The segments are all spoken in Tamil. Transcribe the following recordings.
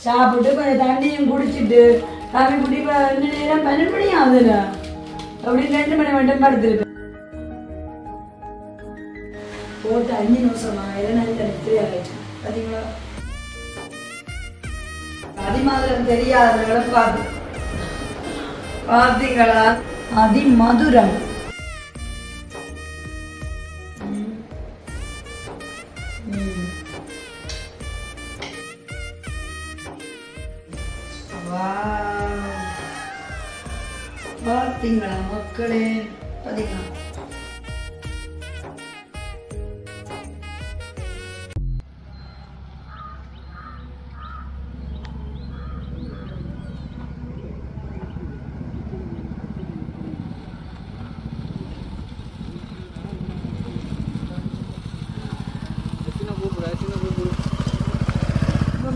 சாப்பிட்டு கொஞ்சம் தண்ணியும் குடிச்சிட்டு காஃபி குடி நேரம் 12 மணி ஆகுதுல அப்படி 2 மணி மட்டும் படுத்துருப்பேன். போட்டு 5 நிமிஷமா இல்லைன்னா நித்திரை ஆயிடுச்சு. பார்த்தீங்களா அதிமாதுரம் தெரியாதவங்களை பார்த்தீங்களா அதிமதுரம் பார்த்தீங்களா மக்களே பார்த்தீங்களா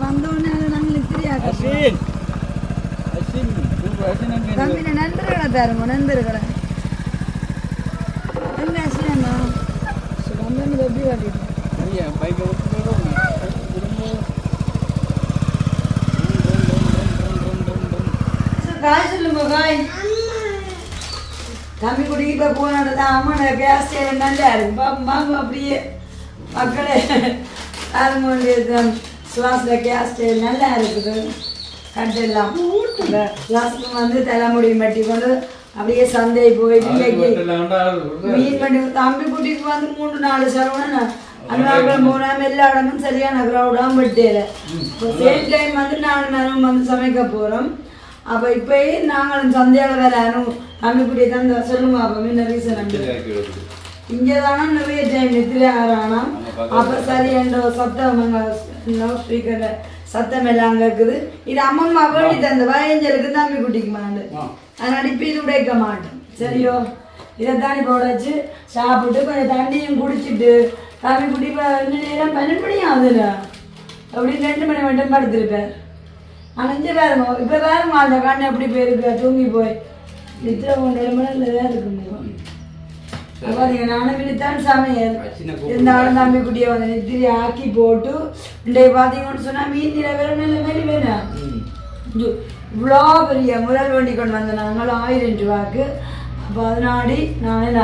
வந்தோடனே நாங்கள் தெரியாது தம்பி நண்பர்களை பாருங்க நண்பர்களை எங்க அசினா வந்தோன்னு எப்படி காட்டிட்டோம் காய் சொல்லுங்க காய் தம்பி குடி இப்போ போனதான் அம்மா கேஸ் நல்லா இருக்கும் வாங்க அப்படியே மக்களே அது சுவாசில் கேஸ் நல்லா இருக்குது கட்டெல்லாம் கிளாஸுக்கு வந்து தலைமுடி மட்டி கொண்டு அப்படியே சந்தை போயிட்டு மீன் பண்ணி தம்பி குட்டிக்கு வந்து 3-4 சரவணா அனுவாக்கள் போனாம எல்லா இடமும் சரியான க்ரௌடாக பட்டேல சேம் டைம் வந்து 4 நேரம் வந்து சமைக்க போகிறோம். அப்போ இப்போயே நாங்களும் சந்தையால் வேற தம்பி குட்டியை தந்த சொல்லுங்க அப்போ என்ன ரீசன் இங்கே தானே நிறைய டைம் நித்திரை ஆறானா அப்போ சரி என்ற சத்தம் லவுட் ஸ்பீக்கர் சத்தம் எல்லாம் கேட்குது. இது அம்மம்மா வேண்டி தந்த வயஞ்சலுக்கு தம்பி குட்டிக்கு மாண்டு அதனால் இப்போ இது உடைக்க மாட்டோம் சரியோ. இதை தாண்டி போடாச்சு சாப்பிட்டு கொஞ்சம் தண்ணியும் குடிச்சிட்டு தம்பி குட்டி இப்போ நேரம் 12 மணி ஆகுதுல்ல அப்படி 2 மணி மட்டும் படுத்துருப்பேன். ஆனால் இங்கே வேறுங்க இப்போ வேறுங்க அந்த கண்ணு எப்படி போயிருக்கு தூங்கி போய் நித்திரை 1 மணி தான் இருக்குங்க. பார்த்தீங்க நானும் வினித்தான் சமையல் இருந்தாலும் தம்பி குட்டியை வந்து நித்திரி ஆக்கி போட்டு இன்றைக்கு பார்த்தீங்கன்னு சொன்னால் மீன் நிலை வேற நல்ல மாதிரி வேணும். இவ்வளோ பெரிய முரல் வண்டி கொண்டு வந்த நாங்கள் 1000 ரூபாய்க்கு. அப்போ அதனாடி நான் என்ன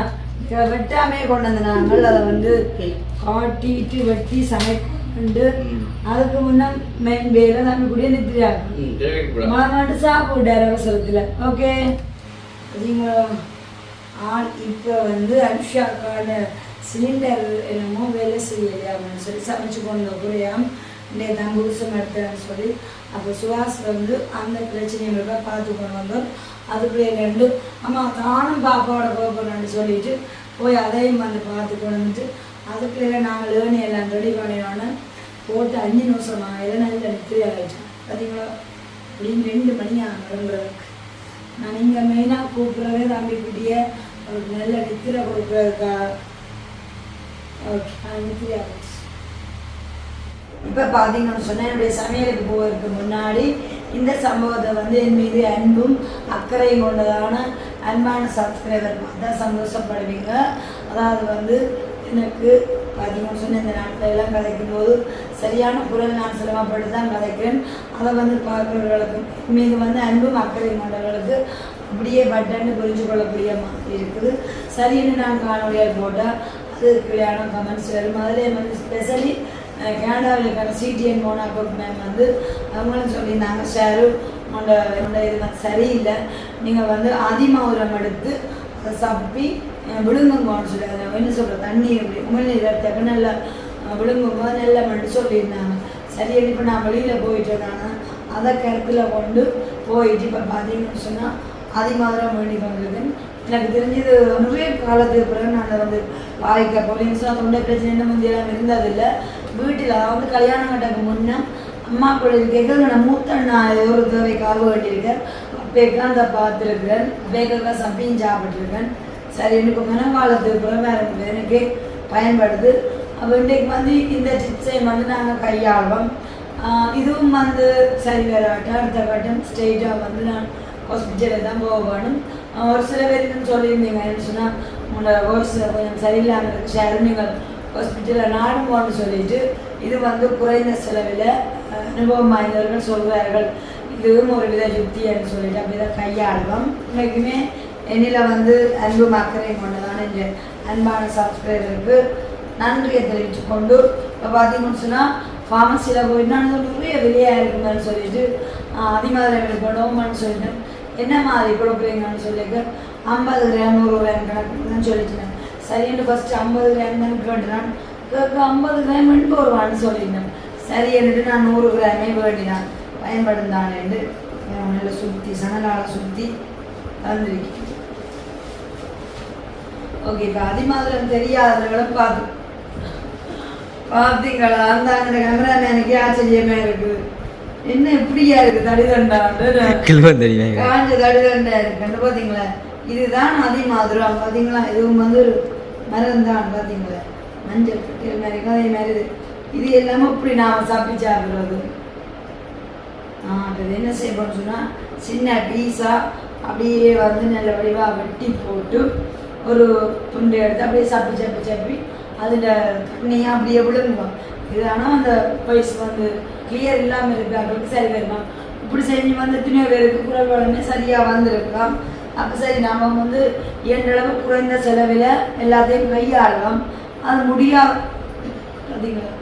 வெட்டாமே கொண்டு வந்த நாங்கள் அதை வந்து காட்டிட்டு வெட்டி சமைண்டு அதுக்கு முன்னே மெயின் வேலை தம்பி குட்டியை நித்திரி ஆக்கி மறுநாட்டு சாப்பிட்டார் அவசரத்தில். ஓகே சரிங்களா. இப்போ வந்து அனுஷாக்கான சிலிண்டர் என்னமோ வேலை செய்யலையா அப்படின்னு சொல்லி சமைச்சு கொண்டு குறையாம இன்றைய தான் புதுசம் எடுத்தேன்னு சொல்லி அப்போ சுவாஸ் வந்து அந்த பிரச்சனையை பார்த்து கொண்டு வந்தோம். அதுக்குள்ளே 2 அம்மா தானும் பாப்பாவோட போகணும்னு சொல்லிட்டு போய் அதையும் வந்து பார்த்து கொண்டு வந்துட்டு அதுக்குள்ளே நாங்கள் ஏணி எல்லாம் ரெடி பண்ணினோன்னு போட்டு 5 நிமிஷம் ஆகிடும் நல்ல நித்திரை ஆகிடுச்சு. பார்த்தீங்களா அப்படின்னு 2 மணி ஆகிறதுக்கு நான் இங்கே மெயினாக கூப்பிட்றதே தம்பி குட்டிய ஒரு நல்ல நித்திரை கொடுக்குறதுக்கா. ஓகே நித்திரை ஆகிடுச்சு. இப்போ பார்த்தீங்கன்னு சொன்னால் என்னுடைய சமையலுக்கு போகிறதுக்கு முன்னாடி இந்த சம்பவத்தை வந்து என் மீது அன்பும் அக்கறையும் கொண்டதான அன்பான சப்ஸ்கிரைபர் தான் சந்தோஷப்படுவீங்க. அதாவது வந்து எனக்கு பார்த்தீங்கன்னு சொன்னால் இந்த நாட்டில் எல்லாம் கதைக்கும் போது சரியான குரல் நான் சிரமப்பட்டு தான் கதைக்கிறேன். அதை வந்து பார்க்குறவர்களுக்கு மீது வந்து அன்பும் அக்கறையும் கொண்டவர்களுக்கு அப்படியே பட்டன்னு புரிஞ்சு கொள்ளக்கூடிய மாதிரி இருக்குது. சரின்னு நான் காணொலியால் போட்டால் அது கல்யாண கமெண்ட்ஸ் வரும். அதிலே வந்து ஸ்பெஷலி கனடாவில் இருக்கிற சிடிஎன் மோனாக்கோ மேம் வந்து அவங்களும் சொல்லியிருந்தாங்க ஷேரு என்னோட இது வந்து சரியில்லை, நீங்கள் வந்து அதிமௌரம் எடுத்து அதை சப்பி விழுங்குங்கன்னு சொல்லி அதை என்ன சொல்கிற தண்ணி எப்படி உமிழ்நீர் எடுத்தாக்க நல்லா விழுங்கும்போது நல்லா மட்டும் சொல்லியிருந்தாங்க. சரி இப்போ நான் வெளியில் போயிட்டு இருந்தாங்க அதை கருத்தில் கொண்டு போயிட்டு இப்போ பார்த்தீங்கன்னு சொன்னால் அதிமௌரம் வேண்டி கொண்டிருக்கேன். எனக்கு தெரிஞ்சது நிறைய காலத்துக்கு பிறகு நான் வந்து வாய்க்க போலீன்னு சொன்னால் தொண்டை பிரச்சனை என்ன முந்தியெல்லாம் இருந்ததில்லை. வீட்டில் வந்து கல்யாணம் கட்டக்கு முன்னே அம்மா கூட கேட்க நான் மூத்தண்ணா ஒரு தேவை காவு கட்டியிருக்கேன். அப்பேக்கா அந்த பார்த்துருக்கிறேன் பேக்கா சப்பியும் சாப்பிட்ருக்கேன். சரி எனக்கு மனவாளத்துக்கு பிறகு வேறு எனக்கு பயன்படுது. அப்போ இன்றைக்கு வந்து இந்த டிப்ஸையும் வந்து நாங்கள் கையாளுவோம். இதுவும் வந்து சரி வராட்டம் அடுத்த கட்டம் ஸ்ட்ரெயிட்டாக வந்து நான் ஹாஸ்பிட்டலில் தான் போகணும். ஒரு சில பேர் சொல்லியிருந்தீங்க என்ன சொன்னால் உங்களோட கோர்ஸ் கொஞ்சம் சரியில்லாமல் ஷேர் நீங்கள் ஹாஸ்பிட்டலில் நாடும் போகணும்னு சொல்லிட்டு இது வந்து குறைந்த செலவில் அனுபவம் வாய்ந்தவர்கள் சொல்வார்கள் இதுவும் ஒரு வித யுக்தின்னு சொல்லிட்டு அப்படிதான் கையாளுவோம். இன்னைக்குமே என்னில் வந்து அன்பு மக்கரை கொண்டுதான் இந்த அன்பான சப்ஸ்கிரைபருக்கு நன்றியை தெரிவித்து கொண்டு இப்போ பார்த்தீங்கன்னு சொன்னால் ஃபார்மசியில் போயிட்டு நான் நிறைய வெளியாக இருக்குங்கன்னு சொல்லிட்டு அதிமாதிரி கொடுப்போம்னு சொல்லிட்டு என்ன மாதிரி கொடுக்குறீங்கன்னு சொல்லிட்டு 50 கிராம் 100 கிராம் கணக்குன்னு சொல்லிட்டேன். சரின்னு ஃபஸ்ட்டு 50 கிராம் தான் கேட்டுனான். 50 கிராம் எடுத்து வருவான்னு சொல்லிட்டேன். சரி என்னட்டு நான் 100 கிராமே வேண்டினான் பயன்படுந்தானேன்னு நல்ல சுற்றி சணலால் சுற்றி தந்திருக்கேன். ஓகே, இப்போ அதிமாதிரம் தெரியாதவர்களும் பார்த்தீங்களா அந்த கேமரா எனக்கு ஆச்சரியமா இருக்குது. என்ன இப்படியா இருக்கு தடிதண்டாண்டு காஞ்ச தடிதண்டா இருக்குன்னு பார்த்தீங்களா. இதுதான் அதிமாதுரம் பார்த்தீங்களா. இதுவும் வந்து ஒரு மரம் தான் பார்த்தீங்களா. மஞ்சள் கட்டியல் மாதிரி அதே மாதிரி இது எல்லாமே இப்படி நாம் சாப்பிட்டு சாப்பிடுறது. அது என்ன செய்யணும்னு சொன்னால் சின்ன பீஸாக அப்படியே வந்து நல்ல வடிவாக வெட்டி போட்டு ஒரு துண்டை எடுத்து அப்படியே சாப்பி அதில் தண்ணியாக அப்படியே விழுங்குவோம். இது ஆனால் அந்த வயசு வந்து கிளியர் இல்லாமல் இருக்கிறவங்களுக்கு சரி வருமா. இப்படி செஞ்சு வந்து எத்தனையோ பேருக்கு குரல் வளமே சரியாக வந்திருக்கலாம். அப்போ சரி நாம் வந்து இயன்றளவு குறைந்த செலவில் எல்லாத்தையும் கையாளலாம். அது முடியாது பார்த்தீங்களா.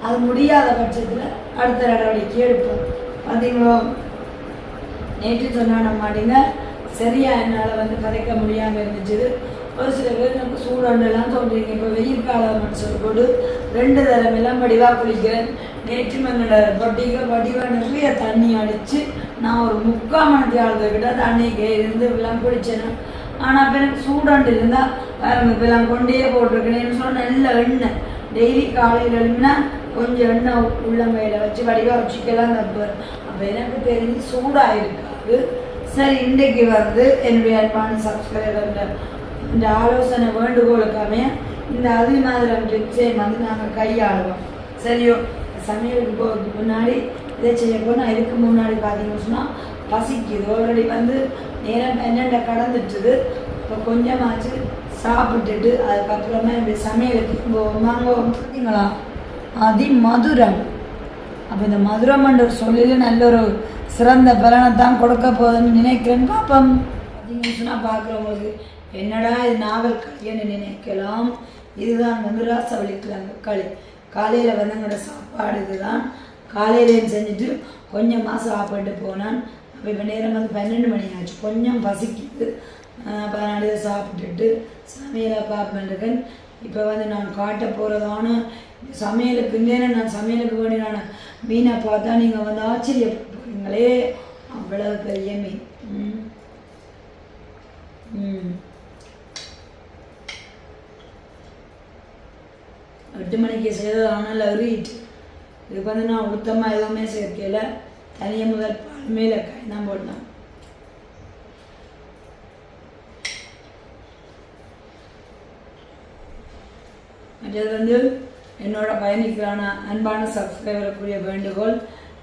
அது முடியாத பட்சத்தில் அடுத்த நடவடிக்கை எடுப்போம். பார்த்தீங்களோ நேற்று சொன்ன மாட்டீங்க சரியாக என்னால் வந்து கதைக்க முடியாமல் இருந்துச்சு. ஒரு சில பேர் நமக்கு சூடாண்டெல்லாம் தோன்றிங்க. இப்போ வெயில் காலம் சொல்லி போட்டு 2 தடவைலாம் வடிவாக குளிக்கிறேன். நேற்று என்னோட வடிவாக நிறைய தண்ணி அடித்து நான் ஒரு 3/4 மணி ஆளுகிட்ட தண்ணிக்கு இருந்து இப்பெல்லாம் குளிச்சேன். ஆனால் இப்போ எனக்கு சூடாண்டு இருந்தால் வேறு இப்பெல்லாம் கொண்டே போட்டிருக்கேன்னு சொன்னால் நல்ல எண்ணெய் டெய்லி காலையில் எழுமினா கொஞ்சம் எண்ணெய் உள்ளங்கையில் வச்சு வடிவாக வச்சுக்கலாம் தப்பு. அப்போ எனக்கு தெரிஞ்சு சூடாக இருக்காது. சரி, இன்றைக்கு வந்து என்னுடைய அன்பான சப்ஸ்கிரைபர் இந்த ஆலோசனை வேண்டுகோளுக்காமே இந்த அதிமாதிரம் டிப்ஸை வந்து நாங்கள் கையாளுவோம். சரியோ, சமையலுக்கு போகிறதுக்கு முன்னாடி இதை செய்ய போனால் இதுக்கு முன்னாடி பார்த்தீங்கன்னு சொன்னால் பசிக்குது. ஆல்ரெடி வந்து நேரம் 12 கடந்துட்டுது. இப்போ கொஞ்சமாச்சு சாப்பிட்டுட்டு அதுக்கப்புறமா இப்படி சமையலுக்கு வாங்குவோம். பார்த்தீங்களா அதிமதுரம். அப்போ இந்த மதுரம்ன்ற சொல்லில் நல்ல ஒரு சிறந்த பலனை தான் கொடுக்க போகுதுன்னு நினைக்கிறேன்னு பார்ப்போம். பார்த்தீங்கன்னு சொன்னால் பார்க்குறவங்களுக்கு என்னடா இது நாவல் களின்னு நினைக்கலாம். இதுதான் வந்து ராசவழிக்கிறாங்க களி. காலையில் வந்து எங்களோட சாப்பாடு இதுதான். காலையிலேயும் செஞ்சுட்டு கொஞ்சமாக சாப்பிட்டு போனான். அப்போ இப்போ நேரம் வந்து 12 மணி ஆச்சு. கொஞ்சம் பசிக்குது. அதனால சாப்பிட்டுட்டு சமையலை பார்ப்பேன். இப்போ வந்து நான் காட்ட போகிறதான சமையலுக்கு நேரம் நான் சமையலுக்கு வேண்டி நான் மீனை பார்த்தா நீங்கள் வந்து ஆச்சரியப்படுறீங்களே, அவ்வளவு பெரிய மீன். 8 மணிக்கு செய்தது ஆனால் அறியிட்டு. இதுக்கு வந்து நான் உத்தமாக எதுவுமே சேர்க்கல. தனியாக முதல் பால் மேலே காய் தான் போட்டேன். மற்றது வந்து என்னோட பயணிக்கலான அன்பான சப்ஸ்கிரைபருக்குரிய வேண்டுகோள்,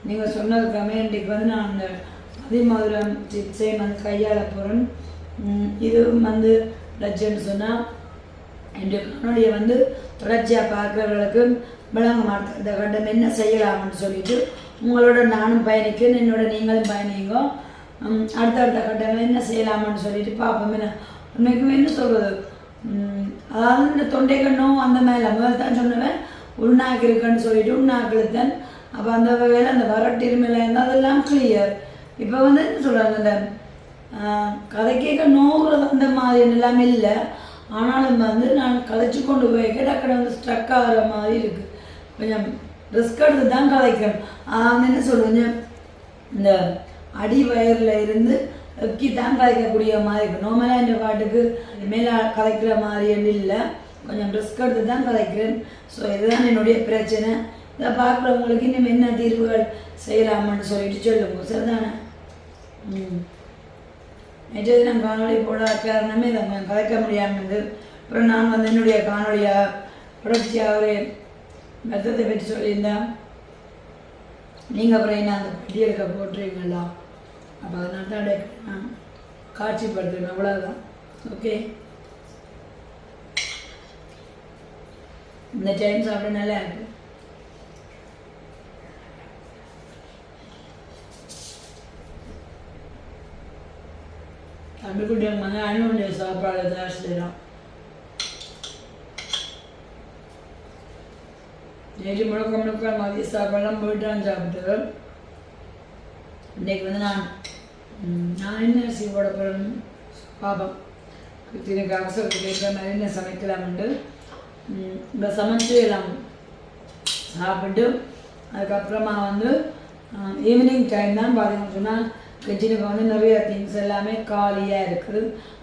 நீங்கள் சொன்னதுக்காமே இன்றைக்கு வந்து நான் அந்த அதிமதுரம் சிப்ஸை வந்து கையாள போகிறேன். இது வந்து லட்சன்னு சொன்னால் என்னுடைய காணொலியை வந்து தொடர்ச்சியாக பார்க்குறவர்களுக்கு விளங்க மாட்டேன். இந்த கட்டம் என்ன செய்யலாம்னு சொல்லிட்டு உங்களோட நானும் பயணிக்கிறேன், என்னோட நீங்களும் பயணிங்க. அடுத்தடுத்த கட்டங்கள் என்ன செய்யலாமான்னு சொல்லிட்டு பார்ப்போம். உண்மைக்குமே என்ன சொல்கிறது, அதாவது இந்த தொண்டைக்கண்ணும் அந்த மேலே முதல் தான் சொன்னவன் உள்நாக்கு இருக்குன்னு சொல்லிட்டு உள்நாக்குழுத்தன். அப்போ அந்த வகையில் அந்த வரட்டிருமையில் இருந்தால் அதெல்லாம் கிளியர். இப்போ வந்து என்ன சொல்கிறாங்க, இந்த கதை கேட்க நோகிறது அந்த மாதிரி எல்லாமே இல்லை. ஆனாலும் வந்து நான் கதைச்சி கொண்டு போய் டக்கடை வந்து ஸ்ட்ரக் ஆகிற மாதிரி இருக்குது. கொஞ்சம் ரிஸ்க் எடுத்து தான் கதைக்கணும். வந்து என்ன சொல்லுங்க, இந்த அடி வயரில் இருந்து எக்கி தான் கதைக்கக்கூடிய மாதிரி இருக்குது. நார்மலாக இந்த பாட்டுக்கு மேலே கதைக்கிற மாதிரி இல்லை, கொஞ்சம் ரிஸ்க் எடுத்து தான் கதைக்கிறேன். ஸோ இதுதான் என்னுடைய பிரச்சனை. இதை பார்க்குறவங்களுக்கு இன்னும் என்ன தீர்வுகள் செய்யலாமான்னு சொல்லிட்டு சொல்லுங்க. சரிதானே? நேற்று நான் காணொலி போட காரணமே இதை கதைக்க முடியாமல் இருந்தது. அப்புறம் நான் வந்து என்னுடைய காணொலியாக தொடர்ச்சியாக ஒரு மெத்தத்தை பற்றி சொல்லியிருந்தேன். நீங்கள் அப்புறம் என்ன அந்த பெட்டி எடுக்க போட்டுருவீங்களா? அப்போ அதனால தான் நான் காட்சிப்படுத்துவேன், அவ்வளோதான். ஓகே, இந்த டைம் சாப்பிட நல்லா இருக்கு. தம்பிக்குட்டியம் வந்து அண்ணனுடைய சாப்பாடு தான் செய்கிறோம். நேற்று முழுக்க மதிய சாப்பாடெல்லாம் போயிட்டான் சாப்பிட்டு. இன்றைக்கி வந்து நான் என்ன அரிசி போட போகிறேன்னு பாப்போம். எனக்கு அவசரத்துக்கு இருக்கிற மாதிரி என்ன சமைக்கலாம்ண்டு இப்போ சமைச்சு எல்லாம் சாப்பிட்டு அதுக்கப்புறமா வந்து ஈவினிங் டைம் தான் பார்த்தீங்கன்னு சொன்னால் கிச்சனுக்கு வந்து நிறைய திங்ஸ் எல்லாமே காலியாக இருக்குது.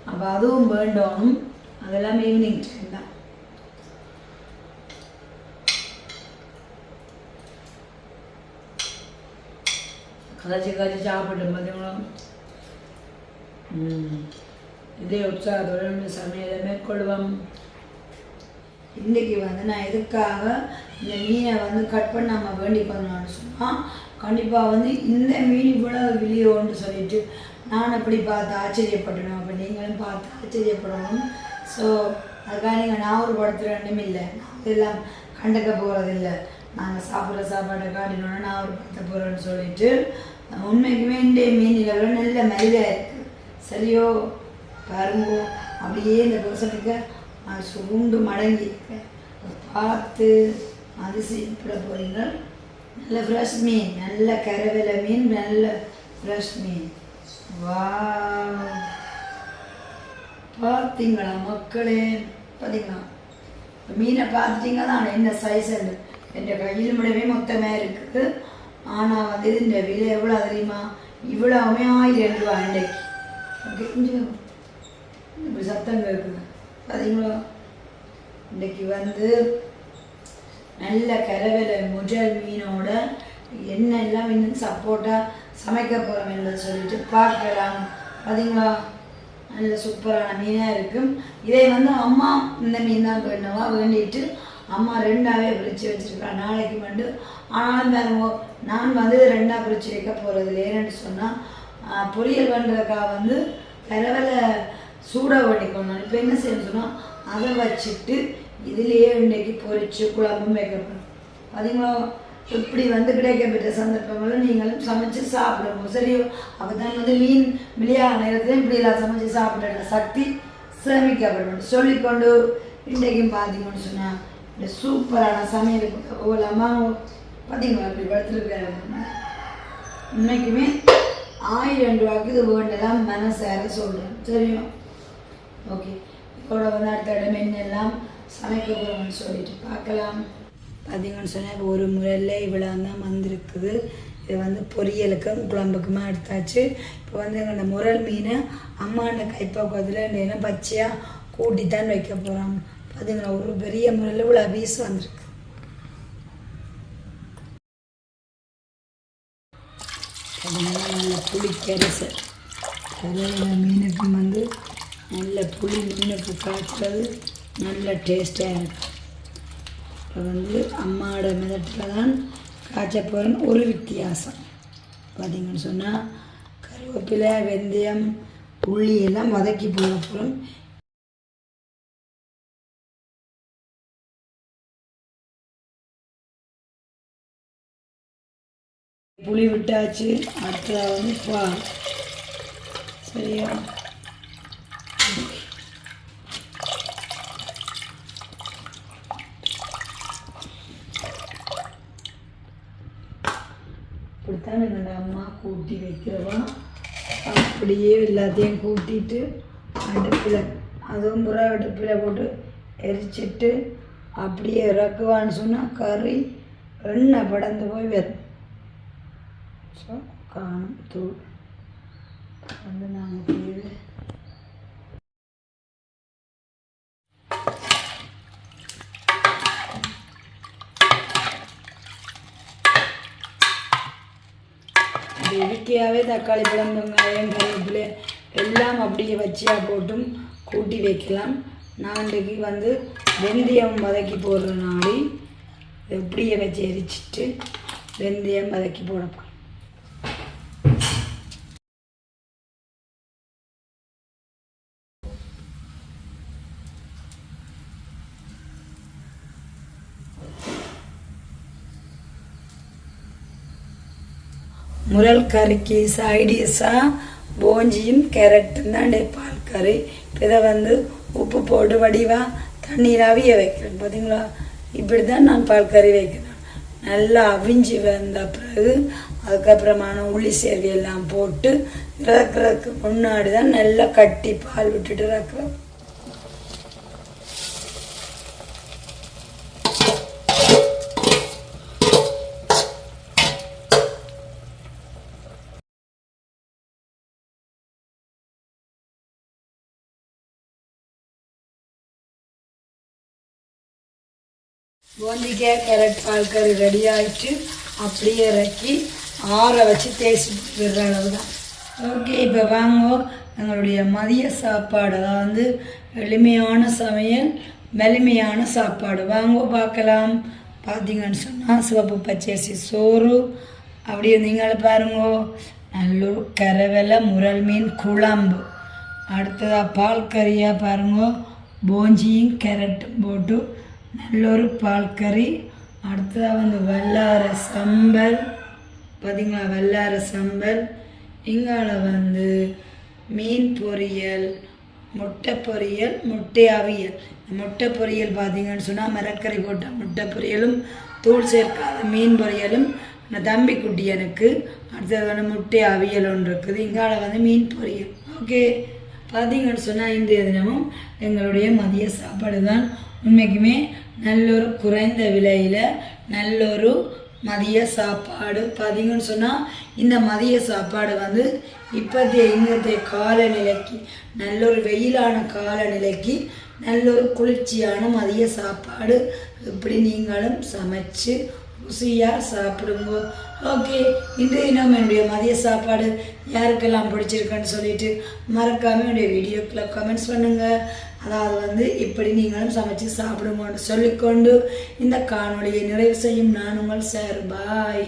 அப்போ அதுவும் வேண்டணும். அதெல்லாம் ஈவினிங் டைம் தான். கதைச்சி சாப்பிட்டு பார்த்தீங்களா இதே உற்சாகத்தோடு சமையலை மேற்கொள்வோம். இன்றைக்கி வந்து நான் எதுக்காக இந்த மீனை வந்து கட் பண்ணாமல் வேண்டி பண்ணலான்னு சொன்னால் கண்டிப்பாக வந்து இந்த மீன் இவ்வளோ விலையோன்னு சொல்லிட்டு நான் அப்படி பார்த்து ஆச்சரியப்படணும். அப்போ நீங்களும் பார்த்து ஆச்சரியப்படணும். ஸோ அதுக்காக நீங்கள் நான் ஒரு படுத்துறேன்னும் இல்லை, நான் எல்லாம் கண்டுக்க போகிறதில்லை. நாங்கள் சாப்பிட்ற சாப்பாடை காட்டினோன்னா நான் ஒரு படுத்த போகிறேன்னு சொல்லிட்டு உண்மைக்குமே இந்த மீன்கள் நல்ல மலிவாக இருக்குது. சரியோ பாருங்கோ, அப்படியே இந்த புருஷனுக்கு சுருண்டு மடங்கி இருக்கேன். பார்த்து அதிசயப்பட போகிறீங்க. நல்ல ஃப்ரெஷ் மீன், நல்ல கரவேலை மீன், நல்ல ஃப்ரெஷ் மீன். வா பார்த்தீங்களா மக்களே, பார்த்தீங்களா மீனை பார்த்துட்டிங்க தான் என்ன சைஸ் என் கையில் முடியவே மொத்தமாக இருக்குது. ஆனால் வந்து இந்த விலை எவ்வளோ தெரியுமா? இவ்வளவுமே 1000 ரூபா இன்றைக்கு. ஓகே, கொஞ்சம் இப்படி சத்தம் கேட்குது பார்த்தீங்களா? இன்றைக்கி வந்து நல்ல கரவேலை முதல் மீனோட எண்ணெல்லாம் இன்னும் சப்போர்ட்டாக சமைக்க போகிறோம் என்று சொல்லிட்டு பார்க்கலாம். பார்த்தீங்களா? நல்ல சூப்பரான மீனாக இருக்கும். இதை வந்து அம்மா இந்த மீன் தான் வேணுவா வேண்டிட்டு அம்மா 2ஆகவே பிரித்து வச்சுருக்காள் நாளைக்கு மட்டும். ஆனாலும் பாருங்க, நான் வந்து 2ஆக பிரித்து வைக்க போகிறது ஏன்னு சொன்னால் பொரியல் பண்ணுறதுக்காக வந்து கரவேலை சூடாக வடிக்கணும். இப்போ என்ன செய்யணும்னு சொன்னால் அதை வச்சுட்டு இதுலேயே இன்றைக்கி பொரித்து குழம்பும் வைக்கப்படும். பார்த்தீங்களா? இப்படி வந்து கிடைக்கப்பட்ட சந்தர்ப்பங்களும் நீங்களும் சமைச்சு சாப்பிடுவோம். சரியோ? அப்போ தான் வந்து மீன் விளையாட நேரத்தில் இப்படியெல்லாம் சமைச்சு சாப்பிட்ற சக்தி சேமிக்கப்படும் சொல்லிக்கொண்டு இன்றைக்கும் பார்த்தீங்கன்னு சொன்னால் இந்த சூப்பரான சமையலுக்கு போகலாமா? பார்த்தீங்களா இப்படி படுத்துருக்காங்க. இன்னைக்குமே 1000 ரூபாய்க்கு இது வேண்டலாம் மனசார சொல்கிறேன். சரியோ? ஓகே, இதோட வந்து அடுத்த இடம் என்னெல்லாம் சமைக்க போகிறோம்னு சொல்லிட்டு பார்க்கலாம். பார்த்தீங்கன்னு சொன்னால் இப்போ ஒரு முறையில் இவ்வளோ தான் வந்திருக்குது. இது வந்து பொரியலுக்கும் குழம்புக்குமா எடுத்தாச்சு. இப்போ வந்து அந்த முரல் மீனை அம்மாண்ட கைப்பக்குவத்தில் என்ன பச்சையாக கூட்டி தான் வைக்க போகிறோம். பார்த்தீங்களா? ஒரு பெரிய முறையில் இவ்வளோ பீஸ் வந்திருக்கு. பார்த்தீங்கன்னா நல்ல புளி கரிசை கரையில மீனுக்கு வந்து நல்ல புளி மீனுக்கு காய்ச்சது நல்ல டேஸ்ட்டாக இருக்குது. இப்போ வந்து அம்மாவோட மெதட்டில் தான் காய்ச்ச போகிறேன்னு ஒரு வித்தியாசம். பார்த்தீங்கன்னு சொன்னால் கருவேப்பிலை, வெந்தயம், உள்ளி எல்லாம் வதக்கி போட போகிறோம். புளி விட்டாச்சு. அடுத்ததாக வந்து பால். சரியா? இப்படித்தான் எங்கள் அம்மா கூட்டி வைக்கிறவா. அப்படியே எல்லாத்தையும் கூட்டிட்டு அடுப்பில் அதுவும் புறா அடுப்பில் போட்டு எரிச்சிட்டு அப்படியே இறக்குவான்னு சொன்னால் கறி எண்ணெய் படந்து போய் வரும். ஸோ காணும் தூள் வந்து நாங்கள் இது இயற்கையாகவே தக்காளி பழம், வெங்காயம், கருவேப்பிலை எல்லாம் அப்படியே வச்சியாக போட்டும் கூட்டி வைக்கலாம். நான் இன்றைக்கு வந்து வெந்தயம் வதக்கி போடுற நாளை எப்படியே வச்சு எரிச்சிட்டு வெந்தயம் வதக்கி போடப்போம். முரல் கறிக்கு சைடிஷாக போஞ்சியும் கேரட்டும் தான் பால் கறி. இதை வந்து உப்பு போட்டு வடிவாக தண்ணீர் அவிய வைக்கிறேன். பார்த்தீங்களா, இப்படி தான் நான் பால் கறி வைக்கிறேன். நல்லா அவிஞ்சு வந்த பிறகு அதுக்கப்புறமான உள்ளி சேவை எல்லாம் போட்டு இறக்குறதுக்கு முன்னாடி தான் நல்லா கட்டி பால் விட்டுட்டு இறக்குறோம். பூந்திக்காய் கேரட் பால் கறி ரெடி ஆகிட்டு அப்படியே இறக்கி ஆற வச்சு தேய்ச்சி விடுற அளவு தான். ஓகே, இப்போ வாங்க எங்களுடைய மதிய சாப்பாடு, அதாவது எளிமையான சமையல் வலிமையான சாப்பாடு வாங்க பார்க்கலாம். பார்த்தீங்கன்னு சொன்னால் சிவப்பு பச்சரிசி சோறு, அப்படியே நீங்களும் பாருங்க, நல்லூர் கரவலை முரல் மீன் குழம்பு, அடுத்ததாக பால் கறியாக பாருங்க, போஞ்சியும் கேரட்டும் போட்டு நல்லொரு பால் கறி, அடுத்ததாக வந்து வல்லார சம்பல், பார்த்திங்களா வல்லார சம்பல், இங்கால வந்து மீன் பொரியல், முட்டை பொரியல், முட்டை அவியல். முட்டை பொரியல் பார்த்திங்கன்னு சொன்னால் மரக்கறி போட்ட முட்டை பொரியலும் தூள் சேர்க்காத மீன் பொரியலும் தம்பி குட்டி எனக்கு. அடுத்தது வந்து முட்டை அவியல் ஒன்று இருக்குது. இங்கால வந்து மீன் பொரியல். ஓகே, பார்த்திங்கன்னு சொன்னால் இன்றைய தினமும் எங்களுடைய மதிய சாப்பாடு தான். உண்மைக்குமே நல்லொரு குறைந்த விலையில் நல்லொரு மதிய சாப்பாடு. பார்த்தீங்கன்னு சொன்னால் இந்த மதிய சாப்பாடு வந்து இப்போதைய இன்றைய காலநிலைக்கு, நல்லொரு வெயிலான காலநிலைக்கு நல்லொரு குளிர்ச்சியான மதிய சாப்பாடு. இப்படி நீங்களும் சமைச்சு ருசியாக சாப்பிடுங்க. ஓகே, இன்றைய தினம் என்னுடைய மதிய சாப்பாடு யாருக்கெல்லாம் பிடிச்சிருக்குன்னு சொல்லிட்டு மறக்காமல் என்னுடைய வீடியோக்குள்ள கமெண்ட்ஸ் பண்ணுங்கள். அதாவது வந்து இப்படி நீங்களும் சமைச்சு சாப்பிடுங்கன்னு சொல்லிக்கொண்டு இந்த காணொலியை நிறைவு செய்யும் நான் உங்கள் சார். பாய்.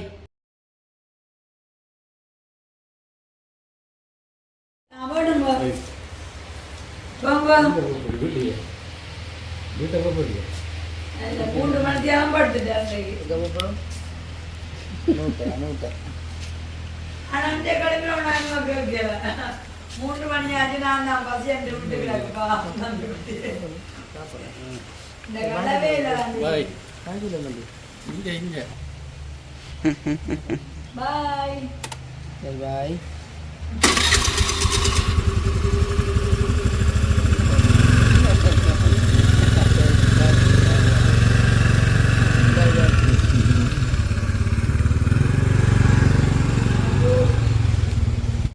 மூன்று மணிக்கு படுத்துட்டேன். மூன்று மணி ஆச்சு, நான் தான் பசி என்று விட்டு கிடக்குப்பா. இந்த கடவே இல்லை. பாய்.